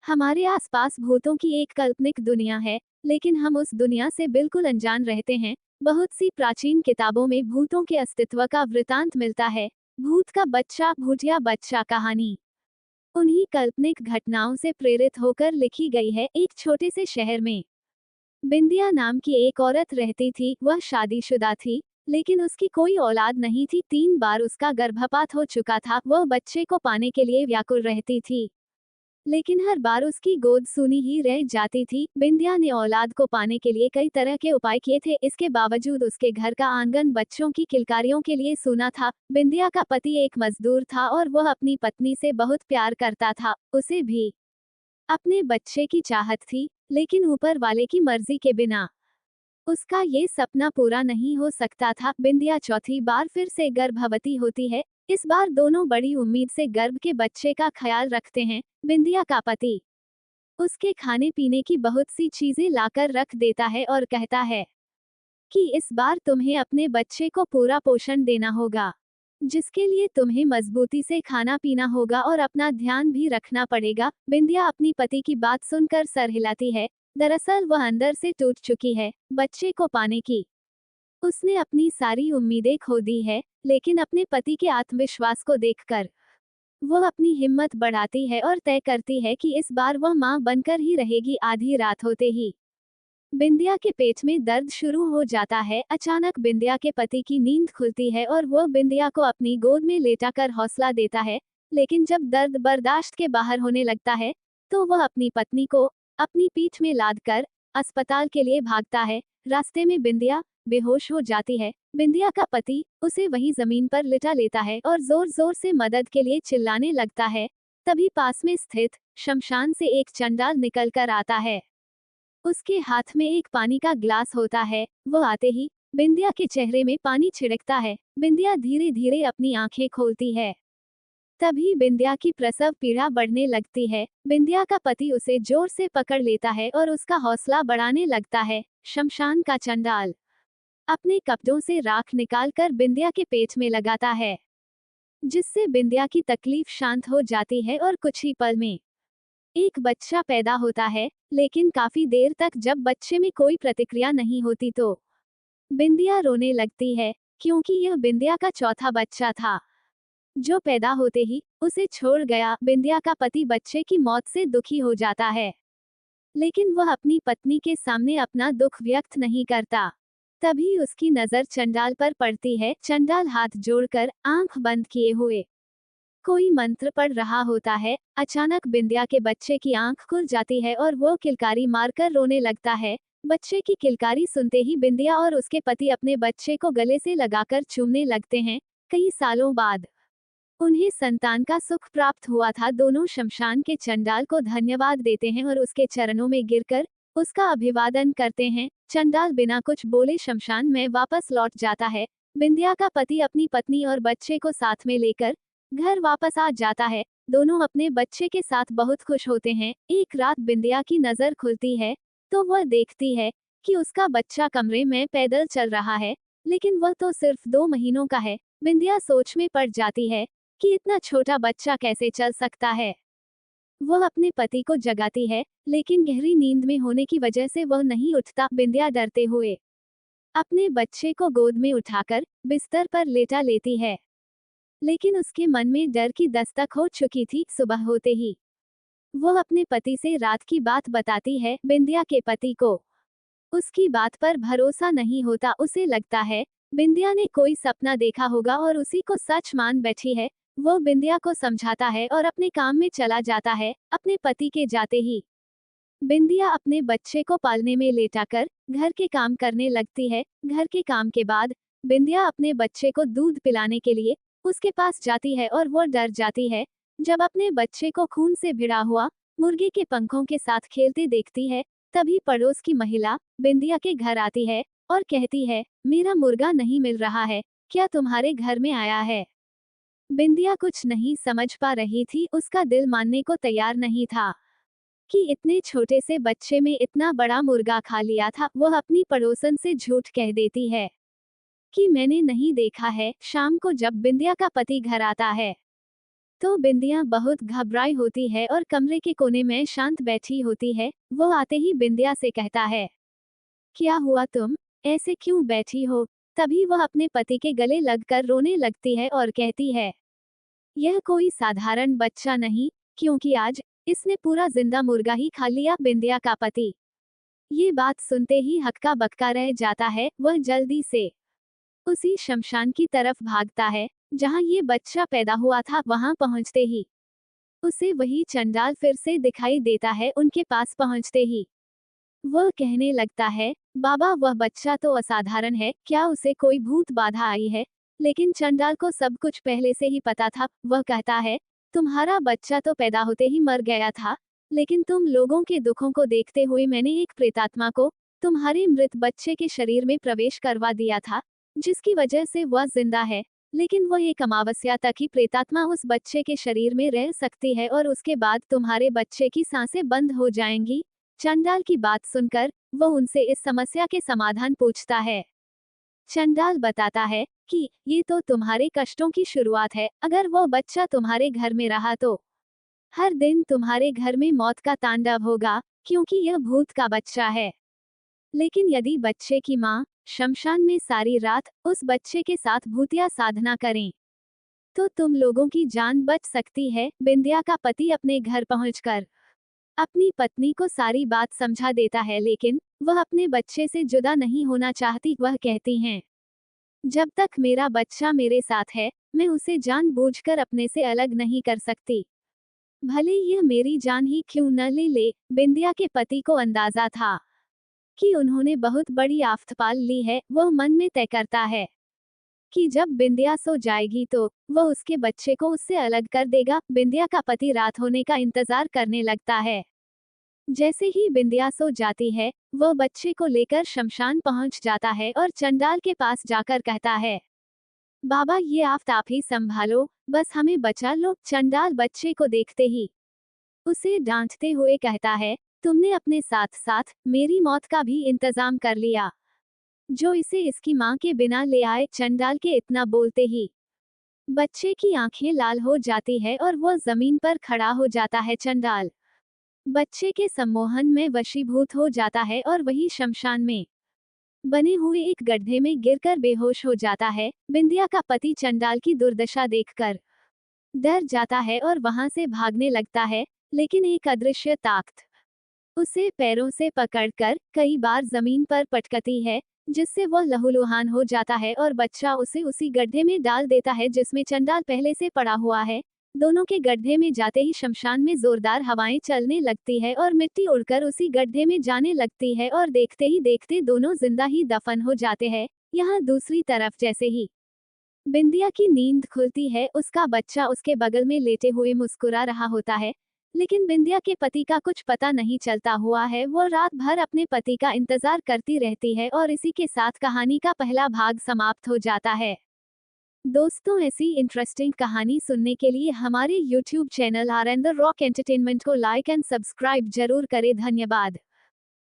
हमारे आसपास भूतों की एक काल्पनिक दुनिया है, लेकिन हम उस दुनिया से बिल्कुल अनजान रहते हैं। बहुत सी प्राचीन किताबों में भूतों के अस्तित्व का वृतांत मिलता है। भूत का बच्चा, भूतिया बच्चा कहानी उन्हीं काल्पनिक घटनाओं से प्रेरित होकर लिखी गई है। एक छोटे से शहर में बिंदिया नाम की एक औरत रहती थी। वह शादीशुदा थी, लेकिन उसकी कोई औलाद नहीं थी। 3 बार उसका गर्भपात हो चुका था। वह बच्चे को पाने के लिए व्याकुल रहती थी, लेकिन हर बार उसकी गोद सूनी ही रह जाती थी। बिंदिया ने औलाद को पाने के लिए कई तरह के उपाय किए थे। इसके बावजूद उसके घर का आंगन बच्चों की किलकारियों के लिए सूना था। बिंदिया का पति एक मजदूर था और वह अपनी पत्नी से बहुत प्यार करता था। उसे भी अपने बच्चे की चाहत थी, लेकिन ऊपर वाले की मर्जी के बिना उसका ये सपना पूरा नहीं हो सकता था। बिंदिया चौथी बार फिर से गर्भवती होती है। इस बार दोनों बड़ी उम्मीद से गर्भ के बच्चे का ख्याल रखते हैं। बिंदिया का पति उसके खाने पीने की बहुत सी चीजें लाकर रख देता है और कहता है कि इस बार तुम्हें अपने बच्चे को पूरा पोषण देना होगा, जिसके लिए तुम्हें मजबूती से खाना पीना होगा और अपना ध्यान भी रखना पड़ेगा। बिंदिया अपनी पति की बात सुनकर सर हिलाती है। दरअसल वह अंदर से टूट चुकी है। बच्चे को पाने की उसने अपनी सारी उम्मीदें खो दी है, लेकिन अपने पति के आत्मविश्वास को देखकर वह अपनी हिम्मत बढ़ाती है और तय करती है कि इस बार वह मां बनकर ही रहेगी। आधी रात होते ही बिंदिया के पेट में दर्द शुरू हो जाता है। अचानक बिंदिया के पति की नींद खुलती है और वह बिंदिया को अपनी गोद में लेटाकर हौसला देता है। लेकिन जब दर्द बर्दाश्त के बाहर होने लगता है, तो वह अपनी पत्नी को अपनी पीठ में लाद कर अस्पताल के लिए भागता है। रास्ते में बिंदिया बेहोश हो जाती है। बिंदिया का पति उसे वहीं जमीन पर लिटा लेता है और जोर जोर से मदद के लिए चिल्लाने लगता है। तभी पास में स्थित शमशान से एक चंडाल निकल कर आता है। उसके हाथ में एक पानी का ग्लास होता है। वो आते ही बिंदिया के चेहरे में पानी छिड़कता है। बिंदिया धीरे धीरे अपनी आंखें खोलती है। तभी बिंदिया की प्रसव पीड़ा बढ़ने लगती है। बिंदिया का पति उसे जोर से पकड़ लेता है और उसका हौसला बढ़ाने लगता है। शमशान का चंडाल अपने कपड़ों से राख निकालकर बिंदिया के पेट में लगाता है, जिससे बिंदिया की तकलीफ शांत हो जाती है और कुछ ही पल में एक बच्चा पैदा होता है। लेकिन काफी देर तक जब बच्चे में कोई प्रतिक्रिया नहीं होती तो बिंदिया रोने लगती है, क्योंकि यह बिंदिया का चौथा बच्चा था जो पैदा होते ही उसे छोड़ गया। बिंदिया का पति बच्चे की मौत से दुखी हो जाता है, लेकिन वह अपनी पत्नी के सामने अपना दुख व्यक्त नहीं करता। तभी उसकी नजर चंडाल पर पड़ती है। चंडाल हाथ जोड़कर आंख बंद किए हुए कोई मंत्र पढ़ रहा होता है। अचानक बिंदिया के बच्चे की आंख खुल जाती है और वो किलकारी मारकर रोने लगता है। बच्चे की किलकारी सुनते ही बिंदिया और उसके पति अपने बच्चे को गले से लगाकर चूमने लगते हैं। कई सालों बाद उन्हें संतान का सुख प्राप्त हुआ था। दोनों शमशान के चंडाल को धन्यवाद देते हैं और उसके चरणों में गिरकर उसका अभिवादन करते हैं। चंडाल बिना कुछ बोले शमशान में वापस लौट जाता है। बिंदिया का पति अपनी पत्नी और बच्चे को साथ में लेकर घर वापस आ जाता है। दोनों अपने बच्चे के साथ बहुत खुश होते हैं। एक रात बिंदिया की नजर खुलती है, तो वह देखती है कि उसका बच्चा कमरे में पैदल चल रहा है, लेकिन वह तो सिर्फ 2 महीनों का है। बिंदिया सोच में पड़ जाती है कि इतना छोटा बच्चा कैसे चल सकता है। वह अपने पति को जगाती है, लेकिन गहरी नींद में होने की वजह से वह नहीं उठता। बिंदिया डरते हुए अपने बच्चे को गोद में उठाकर बिस्तर पर लेटा लेती है, लेकिन उसके मन में डर की दस्तक हो चुकी थी। सुबह होते ही वह अपने पति से रात की बात बताती है। बिंदिया के पति को उसकी बात पर भरोसा नहीं होता। उसे लगता है बिंदिया ने कोई सपना देखा होगा और उसी को सच मान बैठी है। वो बिंदिया को समझाता है और अपने काम में चला जाता है। अपने पति के जाते ही बिंदिया अपने बच्चे को पालने में लेटाकर घर के काम करने लगती है। घर के काम के बाद बिंदिया अपने बच्चे को दूध पिलाने के लिए उसके पास जाती है और वो डर जाती है जब अपने बच्चे को खून से भिड़ा हुआ मुर्गी के पंखों के साथ खेलते देखती है। तभी पड़ोस की महिला बिंदिया के घर आती है और कहती है, मेरा मुर्गा नहीं मिल रहा है, क्या तुम्हारे घर में आया है? बिंदिया कुछ नहीं समझ पा रही थी। उसका दिल मानने को तैयार नहीं था कि इतने छोटे से बच्चे में इतना बड़ा मुर्गा खा लिया था। वह अपनी पड़ोसन से झूठ कह देती है कि मैंने नहीं देखा है। शाम को जब बिंदिया का पति घर आता है, तो बिंदिया बहुत घबराई होती है और कमरे के कोने में शांत बैठी होती है। वो आते ही बिंदिया से कहता है, क्या हुआ, तुम ऐसे क्यों बैठी हो? तभी वह अपने पति के गले लगकर रोने लगती है और कहती है, यह कोई साधारण बच्चा नहीं, क्योंकि आज इसने पूरा जिंदा मुर्गा ही खा लिया। बिंदिया का पति ये बात सुनते ही हक्का बक्का रह जाता है। वह जल्दी से उसी शमशान की तरफ भागता है जहां ये बच्चा पैदा हुआ था। वहां पहुंचते ही उसे वही चंडाल फिर से दिखाई देता है। उनके पास पहुंचते ही वह कहने लगता है, बाबा वह बच्चा तो असाधारण है, क्या उसे कोई भूत बाधा आई है? लेकिन चंडाल को सब कुछ पहले से ही पता था। वह कहता है, तुम्हारा बच्चा तो पैदा होते ही मर गया था, लेकिन तुम लोगों के दुखों को देखते हुए मैंने एक प्रेतात्मा को तुम्हारे मृत बच्चे के शरीर में प्रवेश करवा दिया था, जिसकी वजह से वह जिंदा है। लेकिन वह एक अमावस्या तक ही प्रेतात्मा उस बच्चे के शरीर में रह सकती है और उसके बाद तुम्हारे बच्चे की सांसें बंद हो जाएंगी। चंडाल की बात सुनकर वह उनसे इस समस्या के समाधान पूछता है। चंडाल बताता है कि ये तो तुम्हारे कष्टों की शुरुआत है। अगर वो बच्चा तुम्हारे घर में रहा तो हर दिन तुम्हारे घर में मौत का तांडव होगा, क्योंकि यह भूत का बच्चा है। लेकिन यदि बच्चे की माँ शमशान में सारी रात उस बच्चे के साथ भूतिया साधना करें तो तुम लोगों की जान बच सकती है। बिंदिया का पति अपने घर पहुंचकर अपनी पत्नी को सारी बात समझा देता है, लेकिन वह अपने बच्चे से जुदा नहीं होना चाहती। वह कहती हैं, जब तक मेरा बच्चा मेरे साथ है, मैं उसे जानबूझकर अपने से अलग नहीं कर सकती, भले यह मेरी जान ही क्यों न ले ले। बिंदिया के पति को अंदाजा था कि उन्होंने बहुत बड़ी आफत पाल ली है। वह मन में तय करता है कि जब बिंदिया सो जाएगी तो वह उसके बच्चे को उससे अलग कर देगा। बिंदिया का पति रात होने का इंतजार करने लगता है। जैसे ही बिंदिया सो जाती है, वह बच्चे को लेकर शमशान पहुंच जाता है और चंडाल के पास जाकर कहता है, बाबा ये आफत आप ही संभालो, बस हमें बचा लो। चंडाल बच्चे को देखते ही उसे डांटते हुए कहता है, तुमने अपने साथ साथ मेरी मौत का भी इंतजाम कर लिया, जो इसे इसकी माँ के बिना ले आए। चंडाल के इतना बोलते ही बच्चे की आंखें लाल हो जाती है और वह जमीन पर खड़ा हो जाता है। चंडाल बच्चे के सम्मोहन में वशीभूत हो जाता है और वही शमशान में बने हुए एक गड्ढे में गिरकर बेहोश हो जाता है। बिंदिया का पति चंडाल की दुर्दशा देखकर डर जाता है और वहां से भागने लगता है, लेकिन एक अदृश्य ताकत उसे पैरों से पकड़कर कई बार जमीन पर पटकती है, जिससे वह लहूलुहान हो जाता है और बच्चा उसे उसी गड्ढे में डाल देता है जिसमें चंडाल पहले से पड़ा हुआ है। दोनों के गड्ढे में जाते ही शमशान में जोरदार हवाएं चलने लगती है और मिट्टी उड़कर उसी गड्ढे में जाने लगती है और देखते ही देखते दोनों जिंदा ही दफन हो जाते हैं। यहाँ दूसरी तरफ जैसे ही बिंदिया की नींद खुलती है, उसका बच्चा उसके बगल में लेटे हुए मुस्कुरा रहा होता है, लेकिन बिंदिया के पति का कुछ पता नहीं चलता हुआ है। वो रात भर अपने पति का इंतजार करती रहती है और इसी के साथ कहानी का पहला भाग समाप्त हो जाता है। दोस्तों, ऐसी इंटरेस्टिंग कहानी सुनने के लिए हमारे YouTube channel R N the rock entertainment को लाइक एंड सब्सक्राइब जरूर करें। धन्यवाद।